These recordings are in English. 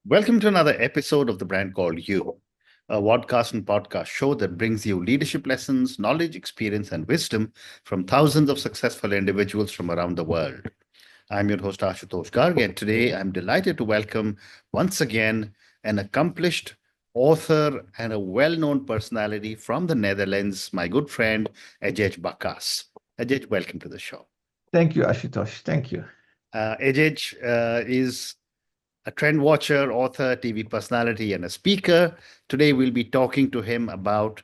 Welcome to another episode of The Brand Called You, a podcast and podcast show that brings you leadership lessons, knowledge, experience, and wisdom from thousands of successful individuals from around the world. I'm your host, Ashutosh Garg, and today I'm delighted to welcome once again an accomplished author and a well-known personality from the Netherlands, my good friend, Adjiedj Bakas. Adjiedj, welcome to the show. Thank you, Ashutosh. Thank you. Adjiedj is a trend watcher, author, TV personality, and a speaker. Today, we'll be talking to him about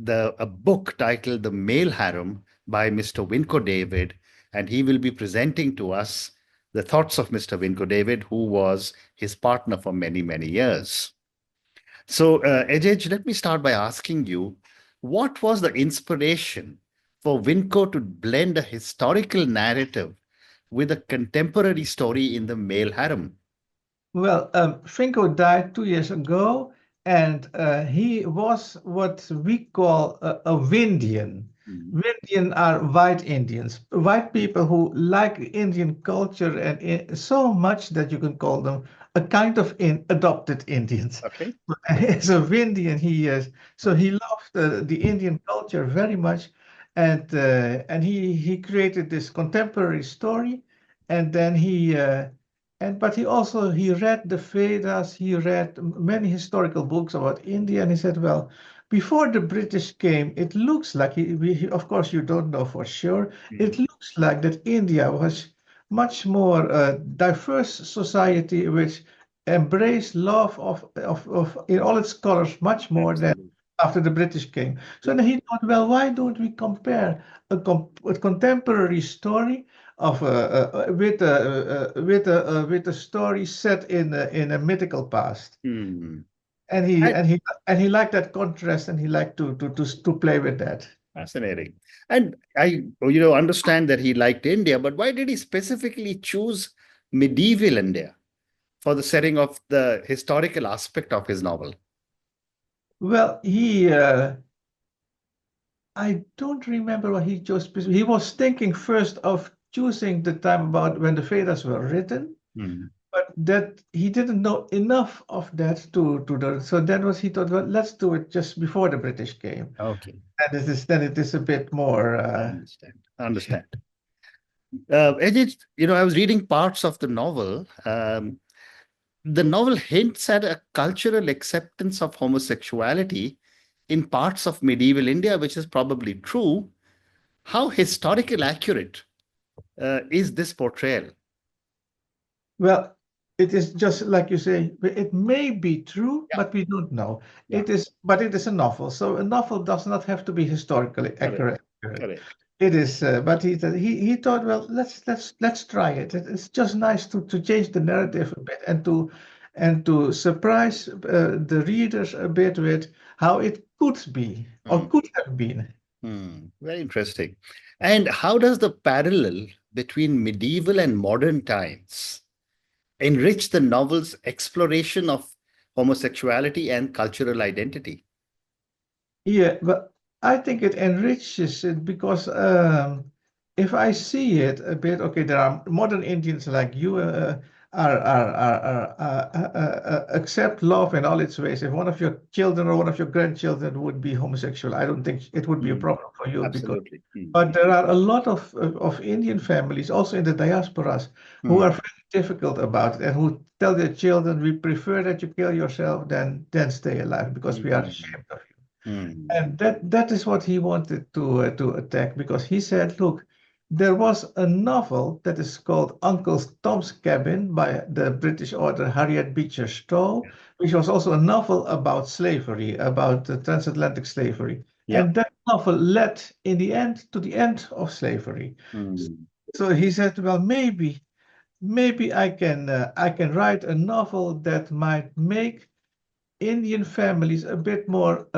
a book titled The Male Harem by Mr. Vinco David, and he will be presenting to us the thoughts of Mr. Vinco David, who was his partner for many, many years. So, Adjiedj, let me start by asking you, what was the inspiration for Vinco to blend a historical narrative with a contemporary story in the male harem? Well, Vinco died 2 years ago, and he was what we call a Windian. Mm. Windian are white Indians, white people who like Indian culture and so much that you can call them a kind of adopted Indians. Okay. As a Windian, he is. So he loved the Indian culture very much, and he created this contemporary story, and then but he read the Vedas, he read many historical books about India, and he said, well, before the British came, it looks like of course you don't know for sure. It looks like that India was much more diverse society which embraced love of in all its colors much more than Absolutely. after the British came. So Yeah. then he thought, well, why don't we compare a contemporary story of with a story set in a mythical past, Hmm. and he And and he and he liked that contrast, and he liked to play with that. fascinating. And I, understand that he liked India, but why did he specifically choose medieval India for the setting of the historical aspect of his novel? Well, I don't remember what he chose. He was thinking first of choosing the time about when the Vedas were written, Hmm. but that he didn't know enough of that so that was he thought, well, let's do it just before the British came. Okay, And it is a bit more I understand. I understand. Ajit, I was reading parts of the novel. The novel hints at a cultural acceptance of homosexuality in parts of medieval India, which is probably true. How historical accurate is this portrayal? well, it is just like you say, it may be true, Yeah, but we don't know. yeah, But it is a novel, so a novel does not have to be historically correct, accurate. correct. It is, but he thought, well, let's try it. It's just nice to change the narrative a bit and to surprise the readers a bit with how it could be or Hmm, could have been. very interesting. And how does the parallel between medieval and modern times enrich the novel's exploration of homosexuality and cultural identity? Yeah, but I think it enriches it because if I see it a bit, okay, there are modern Indians like you accept love in all its ways. If one of your children or one of your grandchildren would be homosexual, I don't think it would be a Hmm, problem for you because. absolutely. Hmm, But there are a lot of Indian families, also in the diasporas, who hmm, are very difficult about it and who tell their children, we prefer that you kill yourself than stay alive because we are hmm, ashamed of you. hmm. And that is what he wanted to attack because he said, look, there was a novel that is called Uncle Tom's Cabin by the British author Harriet Beecher Stowe, which was also a novel about slavery, about transatlantic slavery. Yeah. And that novel led in the end to the end of slavery. Hmm, So he said, well, maybe I can write a novel that might make Indian families a bit more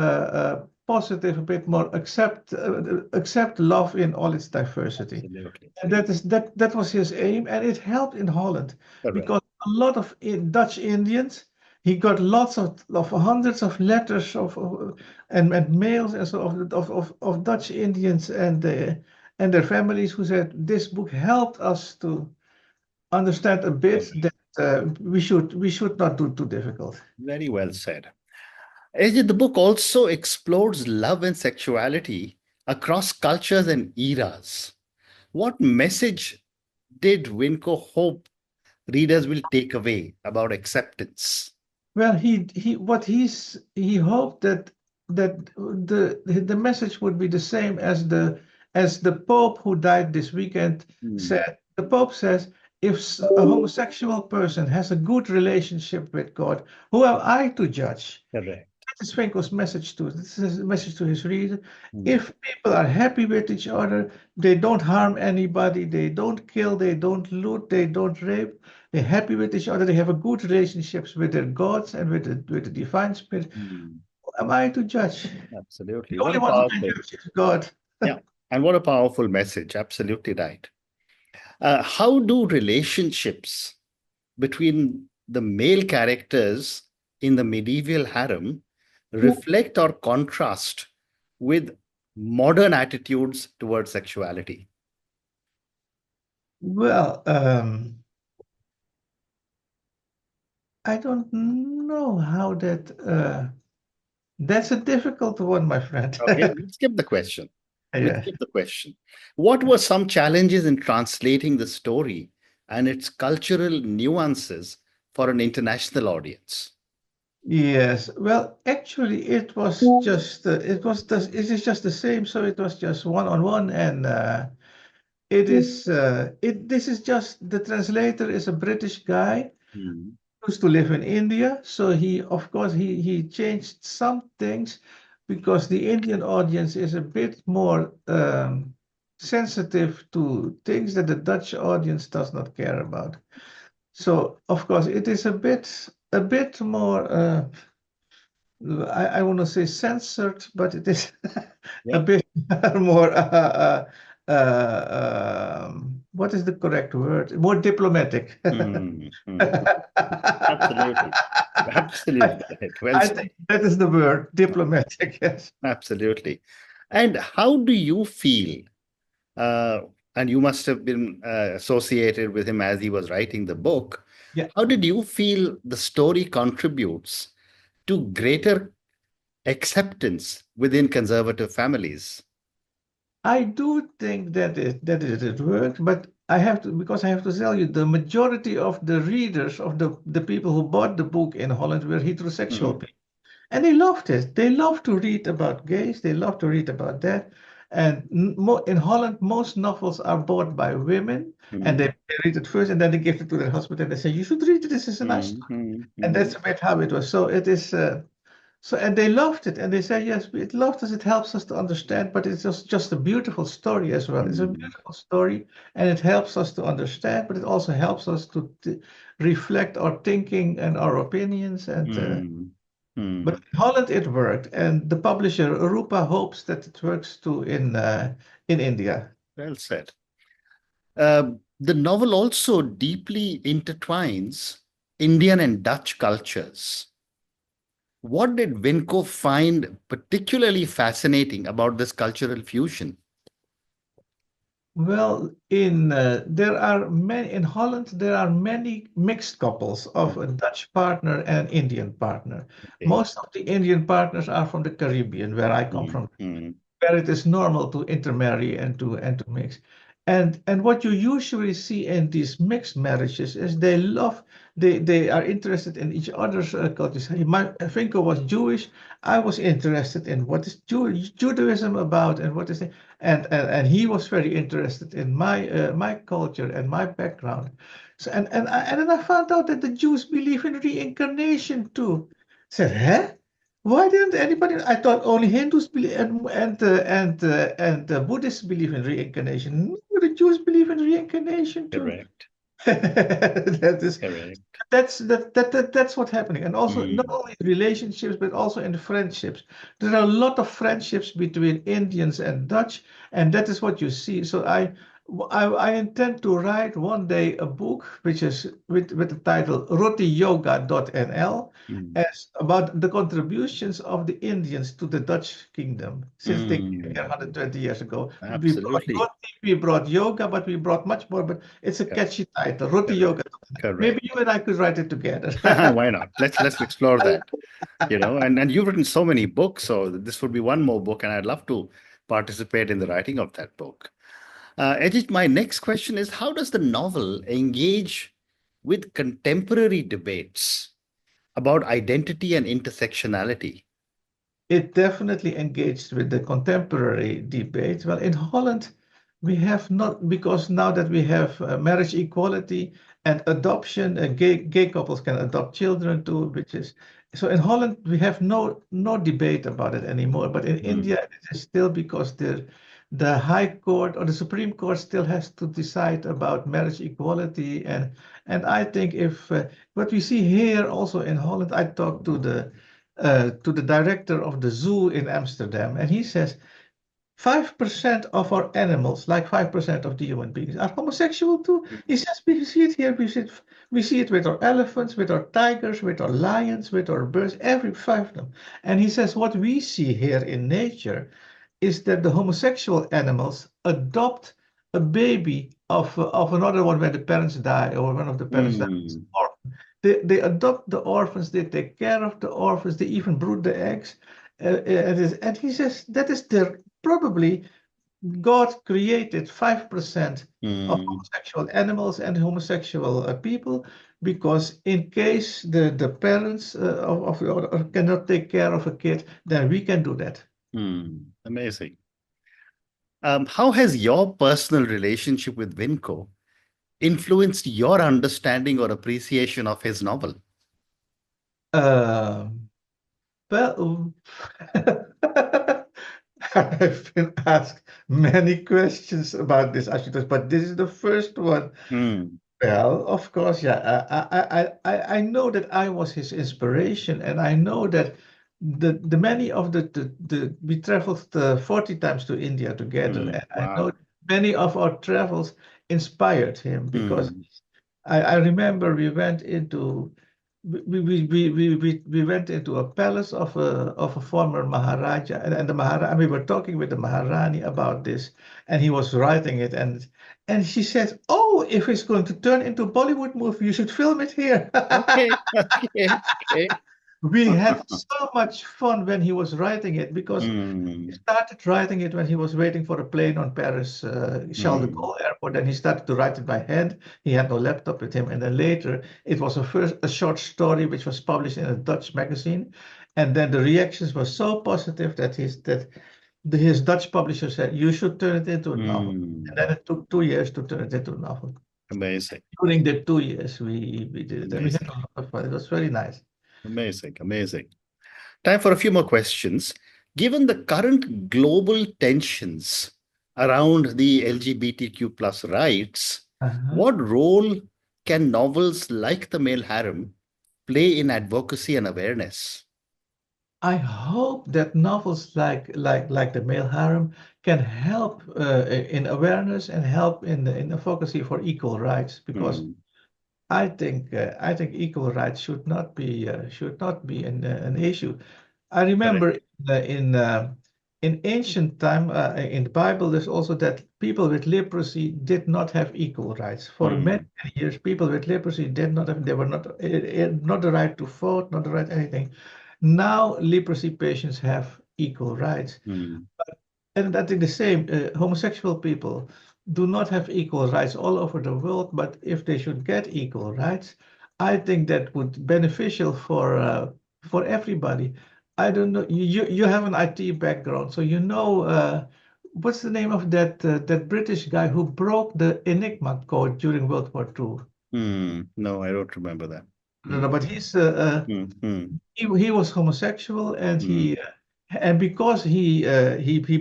positive, a bit more accept love in all its diversity. absolutely. And that was his aim, and it helped in Holland Correct. because a lot of Dutch Indians, he got lots of hundreds of letters and mails and so of Dutch Indians and their families who said this book helped us to understand a bit Correct. we should not do too difficult. Very well said. Ajit, the book also explores love and sexuality across cultures and eras. What message did Winco hope readers will take away about acceptance? Well, he hoped that the message would be the same as the Pope who died this weekend Hmm, said. The Pope says, if a homosexual person has a good relationship with God, who am I to judge? correct. That is Finkel's message to this is his message to his reader. Hmm, If people are happy with each other, they don't harm anybody, they don't kill, they don't loot, they don't rape, they're happy with each other, they have a good relationships with their gods and with the divine spirit. hmm, Who am I to judge? absolutely. The What only a one who can powerful, judge is God. yeah, and what a powerful message. Absolutely right. How do relationships between the male characters in the medieval harem reflect or contrast with modern attitudes towards sexuality? Well, I don't know how that's a difficult one, my friend. Okay, let's skip the question. Let's Yeah. skip the question. What were some challenges in translating the story and its cultural nuances for an international audience? Yes, well, actually, it is just the same. So it was just one on one, and it is it. This is just the translator is a British guy Hmm. used to live in India. So he, of course, he changed some things because the Indian audience is a bit more sensitive to things that the Dutch audience does not care about. So, of course, it is a bit more. I want to say censored, but it is a Yeah. bit more, what is the correct word? More diplomatic. Hmm. Hmm. Absolutely. I, Absolutely right. Well I said. think that is the word, diplomatic. Yes. Absolutely. And how do you feel? Uh, and you must have been associated with him as he was writing the book. Yeah. How did you feel the story contributes to greater acceptance within conservative families? I do think that it worked, but I have to because I have to tell you the majority of the readers of the people who bought the book in Holland were heterosexual Mm, people. And they loved it. They love to read about gays. They love to read about that. And in Holland, most novels are bought by women, and mm, they read it first, and then they give it to their husband, and they say, "You should read it. This is a nice mm, story." mm, And mm, that's a bit how it was. So it is. And they loved it, and they say, "Yes, it loved us. It helps us to understand, but it's just a beautiful story as well. It's a mm, beautiful story, and it helps us to understand, but it also helps us to reflect our thinking and our opinions and." mm, But mm. in Holland it worked, and the publisher Rupa hopes that it works too in India. Well said. The novel also deeply intertwines Indian and Dutch cultures. What did Vinco find particularly fascinating about this cultural fusion? Well, in Holland there are many mixed couples of Mm, a Dutch partner and Indian partner. okay. Most of the Indian partners are from the Caribbean, where I come Mm, from, mm, where it is normal to intermarry and to mix. And what you usually see in these mixed marriages is they are interested in each other's cultures. Finko was Jewish. I was interested in what is Judaism about and what is it, and he was very interested in my culture and my background. So and then I found out that the Jews believe in reincarnation too. I said, huh? Why didn't anybody? I thought only Hindus believe and Buddhists believe in reincarnation. No, the Jews believe in reincarnation too. correct. that is Correct. that's what's happening, and also not Mm, only in relationships but also in friendships. There are a lot of friendships between Indians and Dutch, and that is what you see. So I intend to write one day a book which is with the title rotiyoga.nl mm, as about the contributions of the Indians to the Dutch kingdom since they came here mm. 120 years ago. We brought Absolutely. we brought yoga, but we brought much more. But it's a Correct. catchy title, Roti Correct. Yoga. Maybe Correct. you and I could write it together. Why not? Let's explore that. And you've written so many books, so this would be one more book, and I'd love to participate in the writing of that book. Edith, my next question is, how does the novel engage with contemporary debates about identity and intersectionality? It definitely engaged with the contemporary debate. Well, in Holland, we have not, because now that we have marriage equality and adoption, gay couples can adopt children too, which is so in Holland we have no debate about it anymore. But in Mm, India, it is still because the High Court or the Supreme Court still has to decide about marriage equality, and I think if what we see here also in Holland, I talked to the director of the zoo in Amsterdam, and he says 5% of our animals, like 5% of the human beings, are homosexual too. He says we see it here, we see it with our elephants, with our tigers, with our lions, with our birds, every five of them. And he says what we see here in nature is that the homosexual animals adopt a baby of another one when the parents die or one of the parents dies. mm, They adopt the orphans, they take care of the orphans, they even brood the eggs. And he says that is probably God created 5% of mm, homosexual animals and homosexual people because in case the parents or cannot take care of a kid, then we can do that. amazing. How has your personal relationship with Vinco influenced your understanding or appreciation of his novel? Um, well, I've been asked many questions about this, Ashutosh, but this is the first one. Mm, Well, of course, yeah. I know that I was his inspiration, and I know that the many of the we traveled 40 times to India together, and I know wow. many of our travels inspired him because Mm, I remember we went into a palace of a former Maharaja, and the Maharaja, we were talking with the Maharani about this, and he was writing it, and she said, "Oh, if it's going to turn into a Bollywood movie, you should film it here." okay, okay, okay. We had so much fun when he was writing it because he Mm, started writing it when he was waiting for a plane on Paris Charles de mm, Gaulle airport. And he started to write it by hand. He had no laptop with him. And then later, it was a short story which was published in a Dutch magazine. And then the reactions were so positive that his Dutch publisher said, "You should turn it into a novel." And mm. then it took 2 years to turn it into a novel. Amazing, During the 2 years, we did it, and we had amazing, a lot of fun. It was very nice. amazing, amazing. Time for a few more questions. Given the current global tensions around the LGBTQ plus rights, Uh-huh. what role can novels like The Male Harem play in advocacy and awareness? I hope that novels like the Male Harem can help in awareness and help in advocacy for equal rights because Hmm, I think equal rights should not be an issue. I correct. remember in ancient time in the Bible there's also that people with leprosy did not have equal rights. For many, Hmm, many years, people with leprosy did not have they were not the right to vote, not the right anything. Now leprosy patients have equal rights. hmm, And I think the same, homosexual people do not have equal rights all over the world, but if they should get equal rights, I think that would beneficial for everybody. I don't know. You have an IT background, so you know what's the name of that British guy who broke the Enigma code during World War II? No, I don't remember that. No, no, but he's Hmm, hmm, he was homosexual and hmm, and because he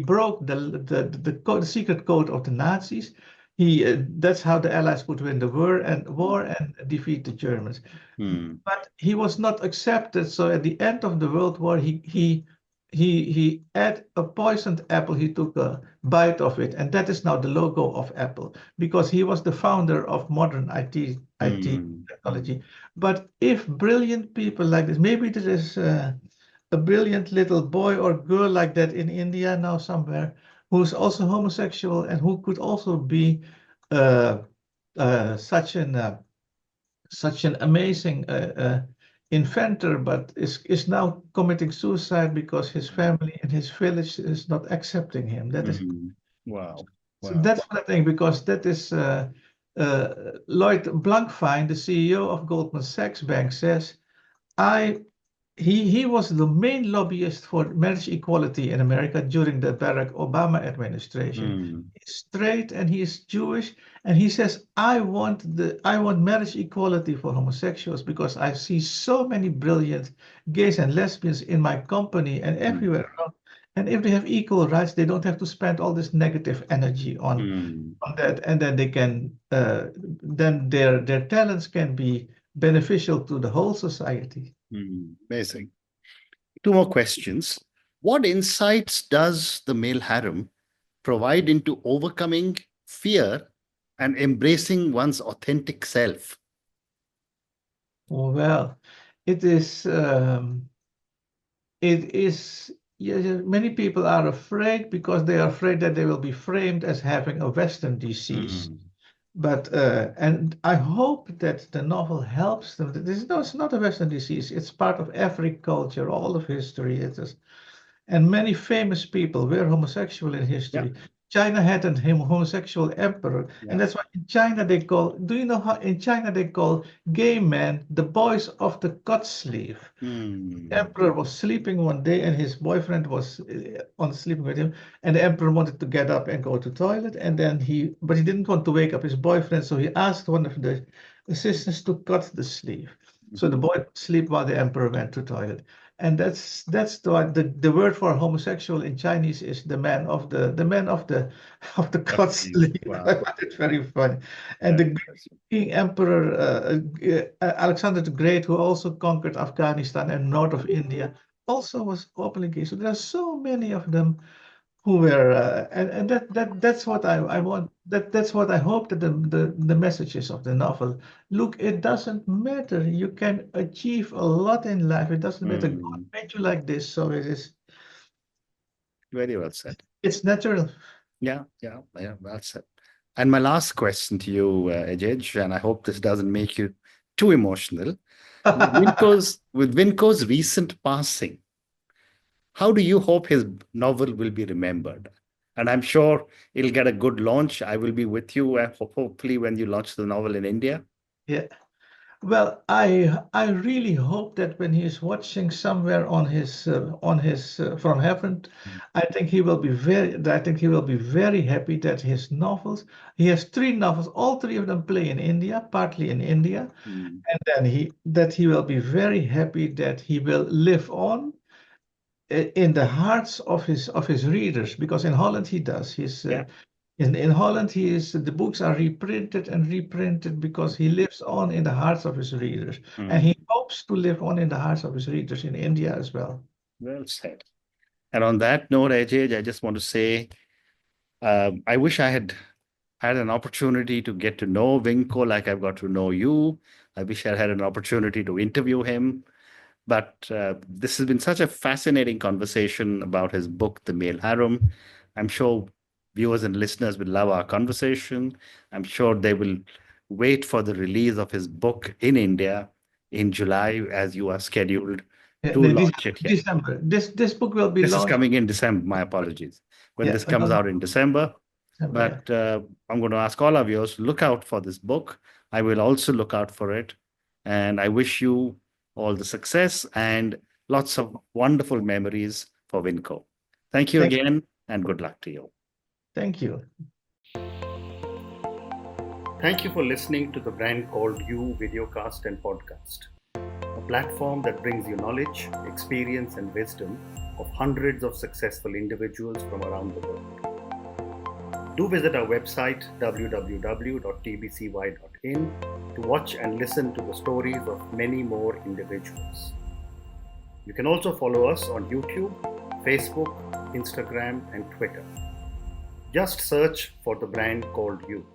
broke the secret code of the Nazis, he that's how the Allies could win the war and defeat the Germans. hmm, But he was not accepted. So at the end of the World War, he ate a poisoned apple. He took a bite of it, and that is now the logo of Apple because he was the founder of modern IT hmm, technology. But if brilliant people like this, maybe there is a brilliant little boy or girl like that in India now somewhere. who's also homosexual and who could also be uh, such an amazing inventor, but is now committing suicide because his family and his village is not accepting him. That is Mm. Wow. so Wow. that's what I think, because that is Lloyd Blankfein, the CEO of Goldman Sachs Bank, says I he was the main lobbyist for marriage equality in America during the Barack Obama administration. Mm. He's straight and he is Jewish, and he says, I want marriage equality for homosexuals because I see so many brilliant gays and lesbians in my company and Mm. everywhere around. And if they have equal rights, they don't have to spend all this negative energy Mm. on that, and then they can then their talents can be beneficial to the whole society. Mm. Amazing. Two more questions. What insights does the male harem provide into overcoming fear and embracing one's authentic self? Well, it is it is yeah, yeah, many people are afraid because they are afraid that they will be framed as having a Western disease. Mm. But and I hope that the novel helps them. This no, it's not a Western disease. It's part of every culture, all of history. It is. And many famous people were homosexual in Yeah. history. China had a homosexual emperor, and Yeah. that's why in China they call. Do you know how in China they call gay men the boys of the cut sleeve? Mm. Emperor was sleeping one day and his boyfriend was on sleeping with him, and the emperor wanted to get up and go to toilet, and then but he didn't want to wake up his boyfriend, so he asked one of the assistants to cut the sleeve, so the Mhm. boy could sleep while the emperor went to toilet. And that's the word for homosexual in Chinese is the man of the of the cut That's you. sleeve. I Wow. find it very funny. And Very the interesting. King Emperor Alexander the Great, who also conquered Afghanistan and north of India, also was openly gay. So there are so many of them who were, and that's what I want. That's what I hope that the messages of the novel. Look, it doesn't matter. You can achieve a lot in life. It doesn't matter. God Mm. made you like this, so Very well said. it's natural. Yeah, yeah, yeah, well said. And my last question to you, Adjiedj, and I hope this doesn't make you too emotional. With Vinco's recent passing, how do you hope his novel will be remembered? And I'm sure it'll get a good launch. I will be with you, hopefully, when you launch the novel in India. Yeah. Well, I really hope that when he is watching somewhere on his from heaven, I think he will be very happy that his novels. He has three novels. All three of them play in India, partly in India, Mm. and then he will be very happy that he will live on in the hearts of his readers, because in Holland he does. Yeah. In Holland, the books are reprinted and reprinted because he lives on in the hearts of his readers. And Mm. he hopes to live on in the hearts of his readers in India as well. Well said. And on that note, Ajay, I just want to say I wish I had an opportunity to get to know Vinco like I've got to know you. I wish I had an opportunity to interview him. But this has been such a fascinating conversation about his book, The Male Harem. I'm sure viewers and listeners will love our conversation. I'm sure they will wait for the release of his book in India in July, as you are scheduled Yeah, to launch it here. December. This book will be This is launched. coming in December. My apologies. When Yeah, this comes no, out in December. December. Yeah. But I'm going to ask all of yours, look out for this book. I will also look out for it. And I wish you all the success and lots of wonderful memories for Vinco. Thank you Thank, again and good luck to you. thank you. Thank you for listening to the Brand Called You videocast and podcast, a platform that brings you knowledge, experience, and wisdom of hundreds of successful individuals from around the world. Do visit our website www.tbcy.in to watch and listen to the stories of many more individuals. You can also follow us on YouTube, Facebook, Instagram, and Twitter. Just search for the brand called You.